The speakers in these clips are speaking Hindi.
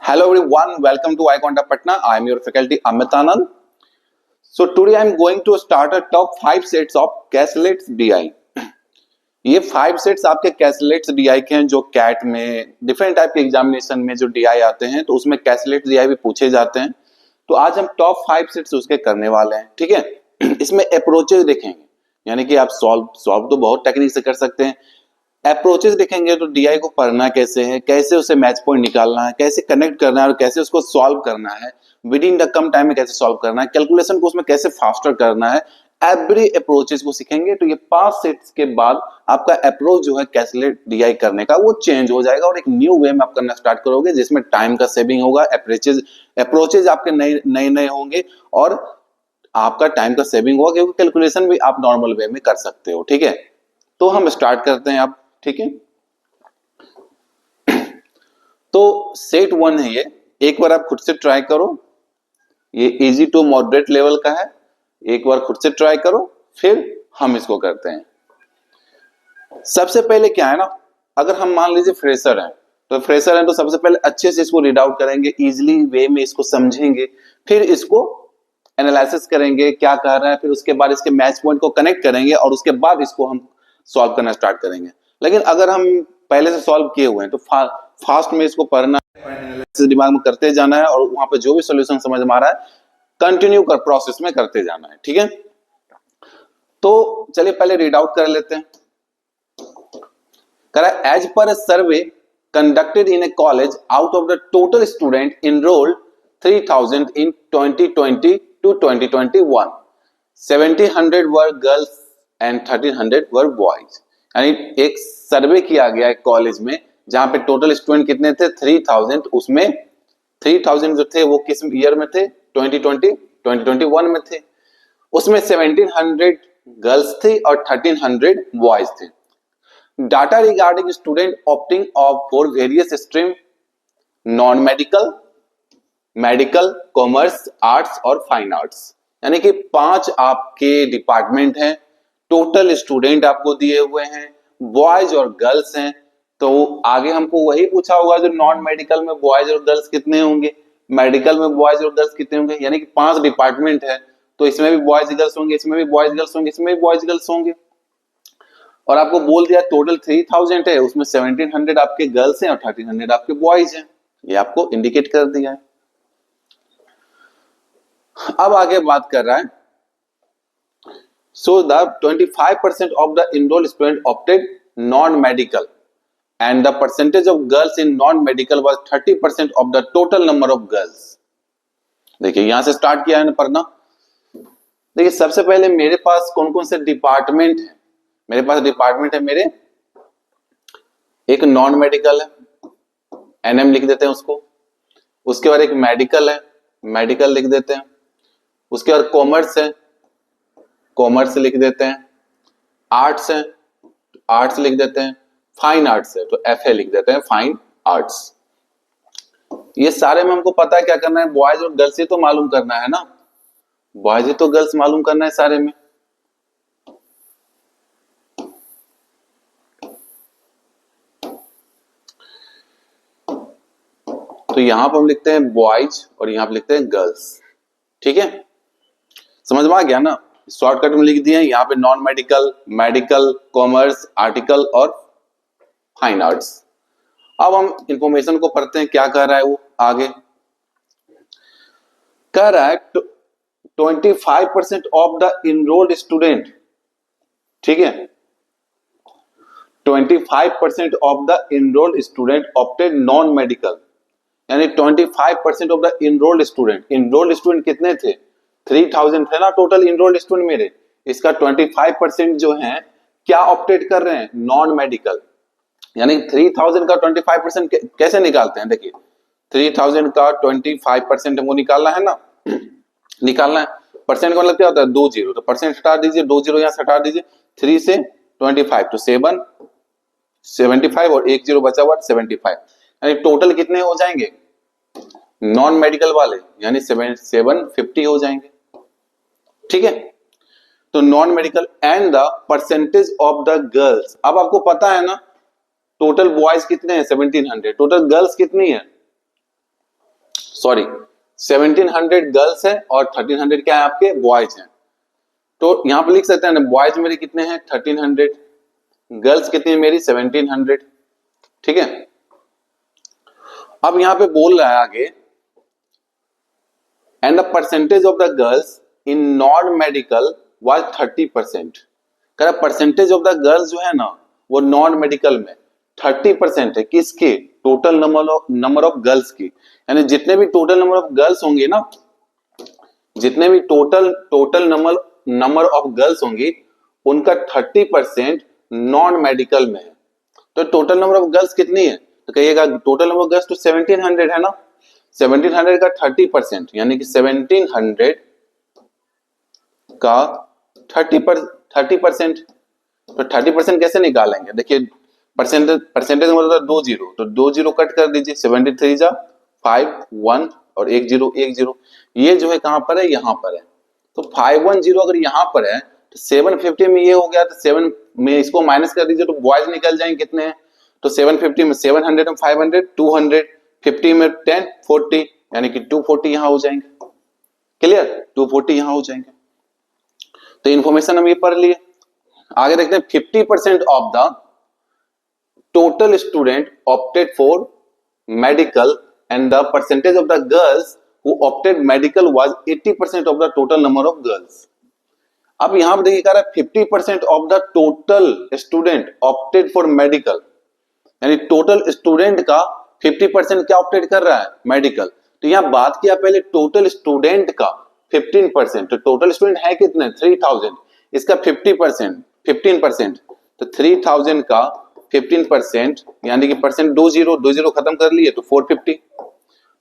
Hello everyone, welcome to iConta Patna. I am your faculty Amit Anand. So today I am going to start a top 5 sets of कैसलेट्स DI. ये 5 सेट्स आपके कैसलेट्स DI के हैं जो कैट में डिफरेंट टाइप के एग्जामिनेशन में जो DI आते हैं तो उसमें कैसलेट्स DI भी पूछे जाते हैं. तो आज हम टॉप 5 सेट्स उसके करने वाले हैं. ठीक है. इसमें अप्रोचेस देखेंगे, यानी कि आप सॉल्व तो बहुत टेक्निक से कर सकते हैं. अप्रोचेस देखेंगे तो डीआई को पढ़ना कैसे है, कैसे उसे मैच पॉइंट निकालना है, कैसे कनेक्ट करना है और कैसे उसको सॉल्व करना है, with in the come time में कैसे सॉल्व करना है, कैलकुलेशन को उसमें कैसे फास्टर करना है, एवरी अप्रोचेस को सीखेंगे. तो ये 5 सेट्स के बाद आपका अप्रोच जो है कैसलेट डीआई करने का वो चेंज हो जाएगा और एक न्यू वे में आप करना स्टार्ट करोगे जिसमें टाइम का सेविंग होगा, अप्रोचेज आपके नए होंगे और आपका टाइम का सेविंग होगा क्योंकि कैलकुलेशन भी आप नॉर्मल वे में कर सकते हो. ठीक है, तो हम स्टार्ट करते हैं अब. ठीक है, तो सेट 1 है ये. एक बार आप खुद से ट्राई करो. ये इजी टू मॉडरेट लेवल का है. एक बार खुद से ट्राई करो, फिर हम इसको करते हैं. सबसे पहले क्या है ना, अगर हम मान लीजिए फ्रेशर हैं तो सबसे पहले अच्छे से इसको रीड आउट करेंगे, इजीली वे में इसको समझेंगे, फिर इसको एनालिसिस करेंगे क्या कर रहा है, फिर उसके बाद इसके मैच पॉइंट को कनेक्ट करेंगे और उसके बाद इसको हम सॉल्व करना स्टार्ट करेंगे. लेकिन अगर हम पहले से सॉल्व किए हुए हैं तो फास्ट में इसको पढ़ना है, दिमाग में करते जाना है और वहां पे जो भी सॉल्यूशन समझ में आ रहा है कंटिन्यू कर प्रोसेस में करते जाना है. ठीक है, तो चलिए पहले रीड आउट कर लेते हैं. कह रहा है as per survey conducted in a college out of the total student enrolled 3000 इन 2020 to 2021 1700 were girls and 1300 were boys. यानी एक सर्वे किया गया है कॉलेज में जहां पे टोटल स्टूडेंट कितने थे 3000. उसमें 3000 जो थे वो किस ईयर में थे 2021 में थे. उसमें 1700 गर्ल्स थी और 1300 बॉयज थे. Data regarding student opting of for various stream non medical, medical, commerce, arts और फाइन आर्ट्स. यानी कि 5 आपके डिपार्टमेंट हैं. टोटल स्टूडेंट आपको दिए हुए हैं, बॉयज और गर्ल्स हैं. तो आगे हमको वही पूछा होगा जो नॉन मेडिकल में बॉयज और गर्ल्स कितने होंगे, मेडिकल में बॉयज और गर्ल्स कितने होंगे. यानी कि 5 डिपार्टमेंट है तो इसमें भी बॉयज गर्ल्स होंगे, इसमें भी बॉयज गर्ल्स होंगे, इसमें भी बॉयज गर्ल्स होंगे. और आपको बोल दिया टोटल 3000 है, उसमें 1700 आपके गर्ल्स हैं और 1300 आपके बॉयज हैं. ये आपको इंडिकेट कर दिया है. अब आगे बात कर रहा है. So the 25% of the enrolled student opted non-medical and the percentage of girls in non-medical was 30% of the total number of girls. देखिए यहां से स्टार्ट किया है ना पढ़ना. देखिए सबसे पहले मेरे पास कौन कौन से डिपार्टमेंट है. मेरे पास डिपार्टमेंट है मेरे, एक नॉन मेडिकल है, एनएम लिख देते हैं उसको. उसके बाद एक मेडिकल है, मेडिकल लिख देते हैं. उसके बाद कॉमर्स है, कॉमर्स लिख देते हैं. आर्ट्स है, आर्ट्स लिख देते हैं. फाइन आर्ट्स है तो एफ ए लिख देते हैं, फाइन आर्ट्स. ये सारे में हमको पता है क्या करना है, बॉयज और गर्ल्स ही तो मालूम करना है ना, बॉयज ही तो गर्ल्स मालूम करना है सारे में. तो यहां पर हम लिखते हैं बॉयज और यहां पर लिखते हैं गर्ल्स. ठीक है, समझ में आ गया ना. शॉर्टकट में लिख दिए यहाँ पे non medical, medical, commerce, article और फाइन आर्ट्स. अब हम इंफॉर्मेशन को पढ़ते हैं क्या कह रहा है वो आगे. कह रहा है 25% ऑफ द इनरोल्ड स्टूडेंट. ठीक है, 25% of the enrolled student opted non medical. यानी 25% ऑफ द इनरोल्ड स्टूडेंट कितने थे 3000 थे ना टोटल इनरोल्ड स्टूडेंट मेरे. इसका 25% जो है क्या ऑप्टेड कर रहे हैं नॉन मेडिकल. यानी 3000 का 25% कैसे निकालते हैं. देखिए 3000 का 25% हमको निकालना है ना, निकालना है. परसेंट का मतलब क्या होता है 2 जीरो, तो परसेंट हटा दीजिए, 2 जीरो यहां से हटा दीजिए. 3 से 25 तो 75 और 1 जीरो बचा हुआ 75. यानी टोटल कितने हो जाएंगे नॉन मेडिकल वाले, यानी 750 हो जाएंगे. ठीक है, तो non medical and the percentage of the girls. अब आपको पता है ना टोटल बॉयज कितने हैं 1700, टोटल गर्ल्स कितनी है सॉरी 1700 गर्ल्स है और 1300 क्या है आपके बॉयज हैं। तो यहां पे लिख सकते हैं बॉयज मेरे कितने हैं 1300, गर्ल्स कितनी है मेरी 1700, ठीक है। अब यहां पे बोल रहा है आगे, and the percentage of the girls in non medical was 30%। कह रहा परसेंटेज ऑफ द गर्ल्स जो है ना वो नॉन मेडिकल में 30% है, किसके, टोटल नंबर ऑफ गर्ल्स की। यानी जितने भी टोटल नंबर ऑफ गर्ल्स होंगे ना, जितने भी टोटल नंबर ऑफ गर्ल्स होंगी उनका 30% नॉन मेडिकल में है। तो टोटल नंबर ऑफ गर्ल्स कितनी है, तो कहिएगा टोटल नंबर ऑफ गर्ल्स तो 1700 है ना, 1700 का 30% यानी कि 1700 का 30%। तो 30% कैसे निकालेंगे, देखिए परसेंटेज मतलब 2 जीरो, तो 2 जीरो कट कर दीजिए, 73 जा 5 1 और 1 जीरो 1 जीरो, ये जो है कहां पर है, यहां पर है। तो 510 अगर यहां पर है तो 750 में ये हो गया, तो 7 में इसको माइनस कर दीजिए तो बॉयज निकल जाएंगे कितने हैं, तो 750 में 700 में 500 200, 50 में 10 40 यानी कि 240 यहां हो जाएंगे, क्लियर, 240 यहां हो जाएंगे। तो इंफॉर्मेशन हम ये पढ़ लिए। आगे देखते हैं 50% of the total student opted for medical and the percentage of the girls who opted medical was 80% of the total number of girls. अब यहां पर देखिए कह रहा है 50% of the total student opted for medical, यानी टोटल स्टूडेंट का 50% क्या ऑप्टेड कर रहा है, मेडिकल। तो यहां बात किया पहले टोटल स्टूडेंट का 15%, तो टोटल स्टूडेंट है कितने 3000, इसका 15% तो 3000 का 15% यानी कि परसेंट 20 खत्म कर लिए तो 450,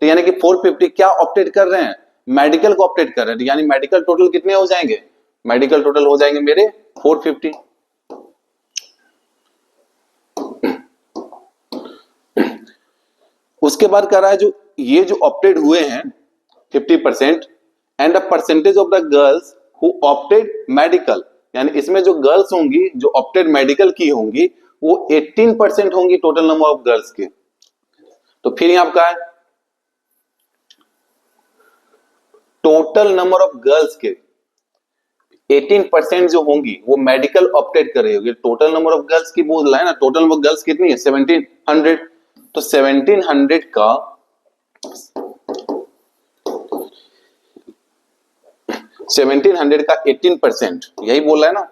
तो यानी कि 450 क्या ऑप्टेड कर रहे हैं, मेडिकल को ऑप्टेड कर रहे हैं, यानी मेडिकल टोटल कितने हो जाएंगे, मेडिकल टोटल हो जाएंगे मेरे 450। उसके बाद कह रहा है जो ये जो ऑप्टेड हुए हैं 50% and the percentage of the girls who opted medical, यानी इसमें जो गर्ल्स होंगी जो ऑप्टेड मेडिकल की होंगी वो 18% होंगी टोटल नंबर ऑफ गर्ल्स के। तो फिर यहां का है टोटल नंबर ऑफ गर्ल्स के 18% जो होंगी वो मेडिकल ऑप्टेड कर रही होगी। टोटल नंबर ऑफ गर्ल्स की बोल रहा है ना, टोटल नंबर ऑफ गर्ल्स कितनी है 1700, तो 1700 का 1700 का 18% यही बोल रहा है ना,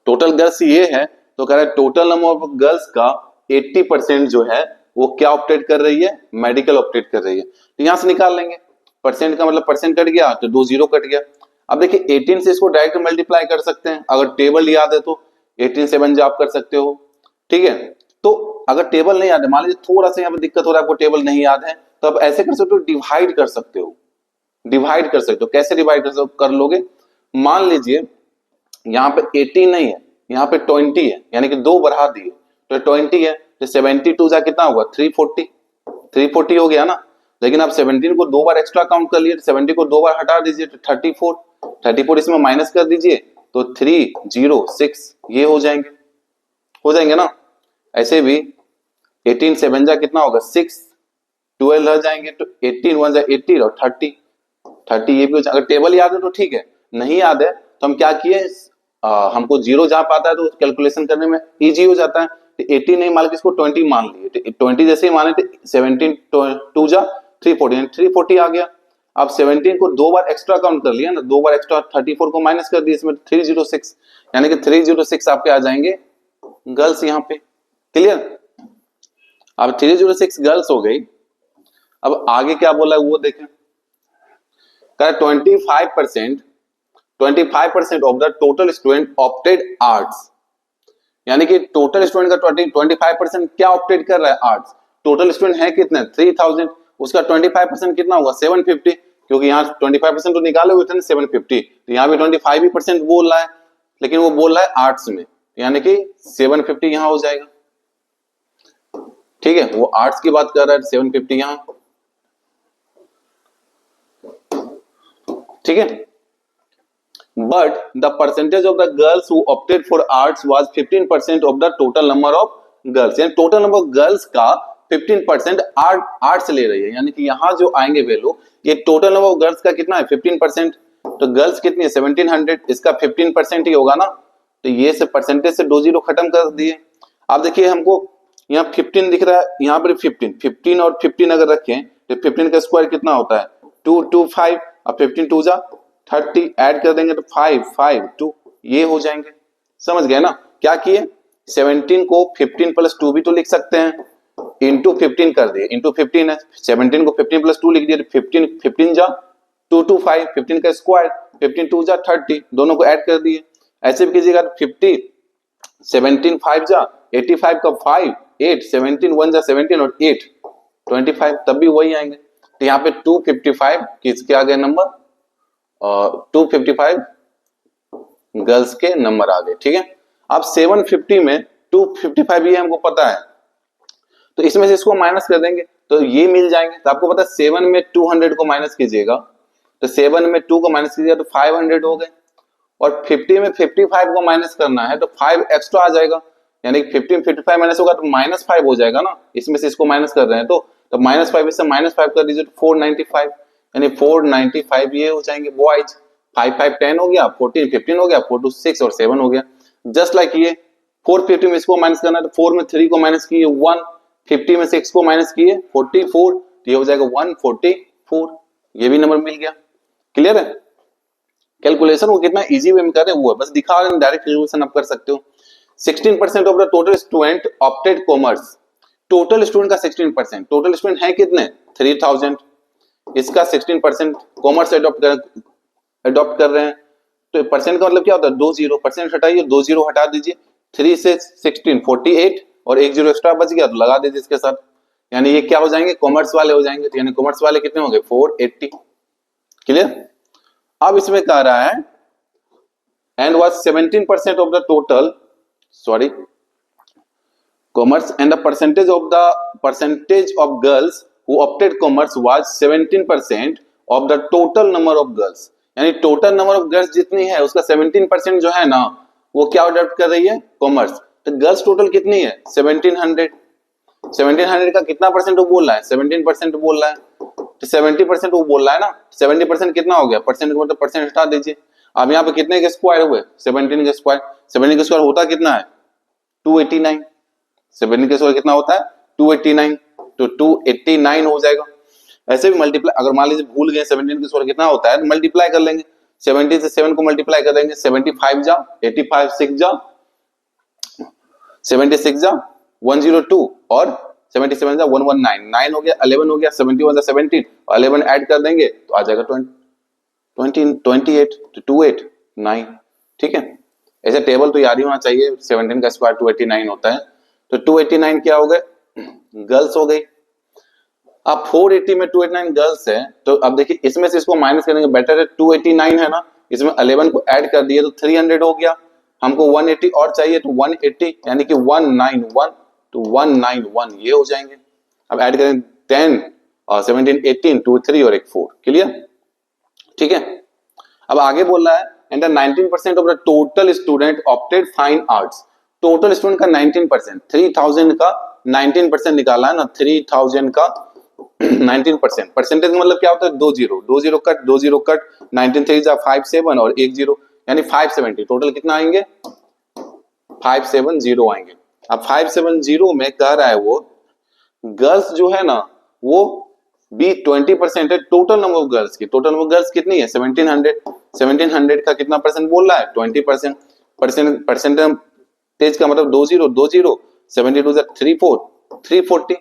टोटल गर्ल्स ये है तो कह रहा है टोटल नंबर ऑफ गर्ल्स का 80% जो है वो क्या ऑप्टेड कर रही है, मेडिकल ऑप्टेड कर रही है। तो यहां से निकाल लेंगे, परसेंट का मतलब परसेंट कट गया तो 2 जीरो कट गया। अब देखिए 18 से इसको डायरेक्ट मल्टीप्लाई कर सकते हैं, अगर टेबल याद है तो 18 से 1 आप कर सकते हो, ठीक है। तो अगर टेबल नहीं याद है, मान लीजिए थोड़ा सा यहाँ पे दिक्कत हो रहा है, आपको टेबल नहीं याद है, तो आप ऐसे कर सकते हो, डिवाइड कर सकते हो, डिवाइड कर सकते हो। कैसे डिवाइड कर लोगे, मान लीजिए यहाँ पे 18 नहीं है, यहाँ पे 20 है, यानी कि 2 बढ़ा दिए तो 20 है, तो 72 जा कितना होगा 340 हो गया ना। लेकिन आप 17 को 2 बार एक्स्ट्रा काउंट कर लिए, 70 को 2 बार हटा दीजिए तो 34 इसमें माइनस कर दीजिए तो 306 ये हो जाएंगे ना। ऐसे भी 18 7 जा कितना होगा 6, 12 रह जाएंगे तो 18 1 जा 18 और 30 ये भी हो जाएगा। अगर टेबल याद है तो ठीक है, नहीं याद है तो हम क्या किए, हमको जीरो जहां पाता है तो कैलकुलेशन करने में इजी हो जाता है, तो 18 नहीं मान के इसको 20 मान लिए, तो 20 जैसे ही माने थे 17 2 जा 340 आ गया। अब 17 को 2 बार एक्स्ट्रा काउंट कर लिया ना, 2 बार एक्स्ट्रा 34 को माइनस कर दिया, इसमें 306 यानी कि 306 आपके आ जाएंगे गर्ल्स यहाँ पे, क्लियर। अब 306 गर्ल्स हो गई। अब आगे क्या बोला है वो देखें, 25% of the total student opted arts, यानी कि टोटल स्टूडेंट का 25% क्या ऑप्टेड कर रहा है, आर्ट्स। टोटल स्टूडेंट है कितने 3000, उसका 25% कितना होगा 750, क्योंकि यहाँ 25% तो निकाले हुए थे ना 750, तो यहाँ भी 25% बोल रहा है, लेकिन वो बोल रहा है आर्ट्स में, यानी कि 750 यहाँ हो जाएगा, ठीक है। वो आर्ट्स की बात कर रहा है 750 यहाँ, ठीक है। But the percentage of the girls who opted for arts was 15% of the total number of girls, यानी टोटल नंबर ऑफ गर्ल्स का 15% आर्ट्स ले रही है, यानी कि यहाँ जो आएंगे वैल्यू, ये टोटल नंबर ऑफ गर्ल्स का कितना है 15%, तो गर्ल्स कितनी है 1700, इसका 15% ही होगा ना, तो ये से परसेंटेज से 2 जीरो खत्म कर दिए। अब देखिए हमको यहाँ 15 दिख रहा है, यहाँ पर 15 और 15 अगर रखें तो 15 का स्क्वायर कितना होता है 225, अब 15 टू जा 30, ऐड कर देंगे तो 5 ये हो जाएंगे। समझ गए ना क्या किए, 17 को 15 प्लस 2 भी तो लिख सकते हैं, इंटू 15 कर दिए, इंटू 15 है, 17 को 15 प्लस 2 लिख दिए, 15 जा 225, 15 का स्क्वायर 15 टू जा 30, दोनों को ऐड कर दिए। ऐसे भी कीजिएगा 50, 17 5 जा 85 का 5 8, 17 1 जा 17 और 8 25, तब भी वही आएंगे। तो यहाँ पे 255 किसके आ गए नंबर, 255 गर्ल्स के नंबर आ गए। ठीक है, अब 750 में 255 ये हमको पता है, तो इसमें से इसको माइनस कर देंगे तो ये मिल जाएंगे। तो आपको पता है 7 में 200 को माइनस कीजिएगा, तो 7 में 2 को माइनस कीजिएगा तो 500 हो गए, और 50 में 55 को माइनस करना है तो 5 एक्स्ट्रा आ जाएगा, यानी 15 55 माइनस होगा तो -5 हो जाएगा ना, इसमें से इसको माइनस कर रहे हैं तो -5 इससे -5 कर दीजिए तो 495, यानी 495 ये हो जाएंगे बॉयज। 5 5 10 हो गया, 14 15 हो गया, 4 2 6 और 7 हो गया। जस्ट लाइक ये 450 में इसको माइनस करना है तो 4 में 3 को माइनस किए 1, 50 में 6 को माइनस किए 44, ये हो जाएगा 144, ये भी नंबर मिल गया। क्लियर है, कैलकुलेशन वो कितना इजी वे में कर रहे हैं वो है, बस दिखा रहे हैं, डायरेक्ट कैलकुलेशन आप कर सकते हो। 16% of the total student opted commerce, total student का 16%, टोटल स्टूडेंट है कितने 3000, इसका 16% कॉमर्स अडॉप्ट कर रहे हैं, तो परसेंट का मतलब क्या होता है 2 जीरो, परसेंट हटाइए 2 जीरो हटा दीजिए, 3 से 16 48 और 1 जीरो एक्स्ट्रा बच गया तो लगा दीजिए इसके साथ, यानी ये क्या हो जाएंगे कॉमर्स वाले हो जाएंगे, यानी कॉमर्स वाले कितने होंगे 480। क्लियर, अब इसमें कह रहा है and was 17% of the total commerce and the percentage of girls who opted commerce was 17% of the total number of girls, यानी टोटल नंबर ऑफ गर्ल्स जितनी है उसका 17% जो है ना वो क्या अडॉप्ट कर रही है कॉमर्स। तो गर्ल्स टोटल कितनी है 1700, 1700 का कितना परसेंट वो बोल रहा है 17% बोल रहा है, तो 70% वो बोल रहा है ना, 70% कितना हो गया, परसेंट का मतलब परसेंट हटा दीजिए। अब यहाँ पे कितने के स्क्वायर हुए 17 के स्क्वायर, 17 के स्क्वायर होता कितना है 289, 17 के स्क्वायर कितना होता है 289, तो 289 हो जाएगा। ऐसे भी मल्टीप्लाई, अगर मान लीजिए भूल गए 17 के स्क्वायर कितना होता है तो मल्टीप्लाई कर लेंगे, 17 से 7 को मल्टीप्लाई कर देंगे, 75 जा 85 6 जा 76 जा 102 और 77 जा 119, 9 हो गया 11 हो गया, 71 जा 17 और 11 ऐड कर देंगे तो आ जाएगा 28 तो 289। ठीक है, ऐसे टेबल तो याद ही होना चाहिए, 17 का स्क्वायर 289 होता है, तो 289 क्या हो गए गर्ल्स हो गई। अब 480 में 289 गर्ल्स है, तो अब देखिए इसमें से इसको माइनस करेंगे, बेटर है 289 है ना, इसमें 11 को ऐड कर दिए तो 300 हो गया, हमको 180 और चाहिए तो 180, यानी कि 191 तो 191 ये हो जाएंगे। अब ऐड करें 10 और 17 18 2 3 और एक 4। क्लियर, ठीक है। अब आगे बोल रहा है and 19% of the total student opted fine arts, total student का 19%, 3000 का 19% निकाला है ना, 3000 का 19%, परसेंटेज मतलब क्या होता है 2 zero, 2 zero cut 2 zero cut, 19 3 जा 57 और 1 जीरो, यानी 570, टोटल कितना आएंगे 570 आएंगे। अब 570 में कह रहा है वो गर्ल्स जो है ना वो भी 20% है टोटल नंबर ऑफ गर्ल्स की, टोटल नंबर गर्ल्स कितनी है 1700 का कितना परसेंट बोल रहा है 20%, परसेंटेज का मतलब 2 जीरो 2 जीरो, 72 जा 340,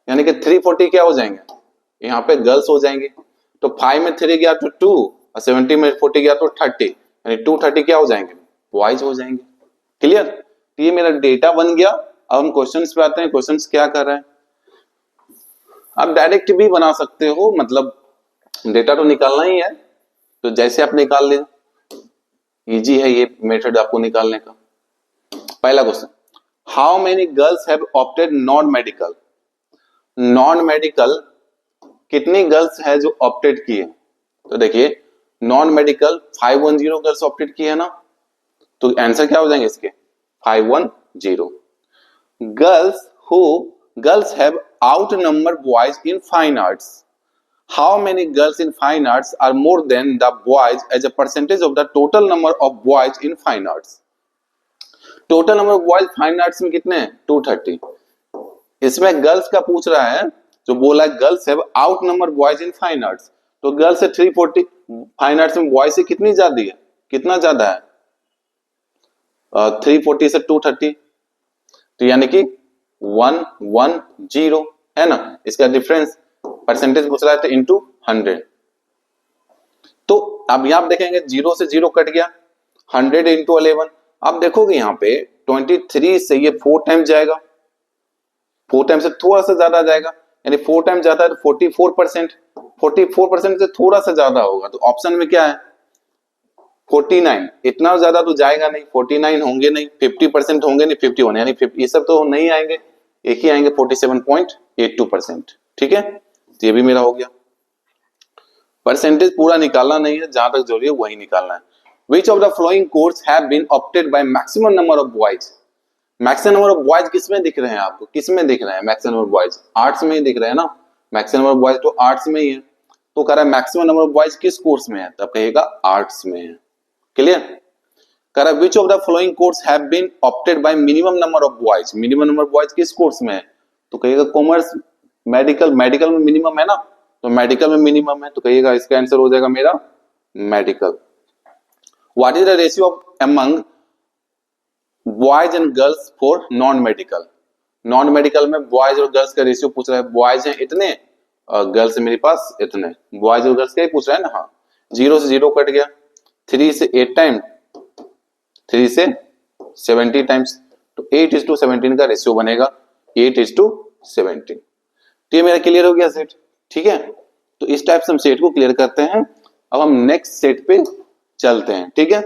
यानी कि 340 क्या हो जाएंगे यहाँ पे गर्ल्स हो जाएंगे, तो 5 में 3 गया तो 2 और 70 में 40 गया तो 30, यानी 230 क्या हो जाएंगे बॉयज हो जाएंगे। क्लियर, तो ये मेरा डेटा बन गया। अब हम क्वेश्चंस पे आते हैं, क्वेश्चंस क्या कर रहे हैं, आप डायरेक्ट भी बना सकते हो, मतलब डेटा तो निकालना ही है तो जैसे आप निकाल ले, इजी है ये मेथड आपको निकालने का। पहला question, how many girls have opted non medical, non medical कितनी गर्ल्स है जो ऑप्टेड की है, तो देखिए नॉन मेडिकल 510 गर्ल्स ऑप्टेड की है ना, तो आंसर क्या हो जाएंगे इसके 510। Girls who girls have outnumbered boys in fine arts. How many girls in fine arts are more than the boys as a percentage of the total number of boys in fine arts? Total number of boys fine arts में कितने हैं? 230. इसमें गर्ल्स का पूछ रहा है, जो बोला है girls have out number boys in fine arts, तो गर्ल्स है 340, फाइन आर्ट्स में बॉयज से कितनी ज्यादा है? कितना ज्यादा है? 340 से 230, तो यानी कि 110 है ना, इसका डिफरेंस परसेंटेज पूछ रहा है, तो इंटू 100. तो अब यहां देखेंगे 0 से 0 कट गया, 100 इंटू 11. अब देखोगे यहाँ पे 23 से ये 4 टाइम्स जाएगा, 4 टाइम्स से थोड़ा सा ज्यादा जाएगा, यानी 4 टाइम्स जाता है तो 44%, 44% से थोड़ा सा ज्यादा होगा, तो ऑप्शन में क्या है? 49. इतना ज्यादा तो जाएगा नहीं, 49 होंगे नहीं, 50% होंगे नहीं, 51, यानी 50, ये सब तो नहीं आएंगे, एक ही आएंगे 47.82%. ठीक है, तो ये भी मेरा हो गया. परसेंटेज पूरा निकालना नहीं है, जहां तक जरूरी है वही निकालना है. Which of the following course have been opted by maximum number of boys? Maximum number of boys किसमें दिख रहे हैं आपको? किसमें दिख रहे हैं maximum number of boys? Arts में ही दिख रहे हैं ना, मैक्सिमम नंबर ऑफ बॉयज तो आर्ट्स में ही है. तो कह रहा है मैक्सिमम नंबर ऑफ बॉयज किस कोर्स में है? तब कहेगा आर्ट्स में है. क्लियर? कह रहा है which of the following course have been opted by minimum number of boys? Minimum number of boys किस कोर्स में है? तो कहेगा कॉमर्स, मेडिकल, मेडिकल में मिनिमम है ना, तो मेडिकल में मिनिमम है, तो कहिएगा इसका आंसर हो जाएगा मेरा medical. What is the ratio of among boys and girls for non-medical? Non-medical में boys और girls का रेशियो पूछ रहा है. boys हैं इतने और girls मेरे पास इतने. boys और girls का ही पूछ रहा है ना. हाँ, 0 से 0 कट गया, 3 से 8 टाइम, 3 से 70 टाइम्स, तो 8:17 का रेशियो बनेगा, 8:17. तो ये मेरा क्लियर हो गया सेट. ठीक है, तो इस टाइप से हम सेट को क्लियर करते हैं. अब हम नेक्स्ट सेट पे चलते हैं. ठीक है.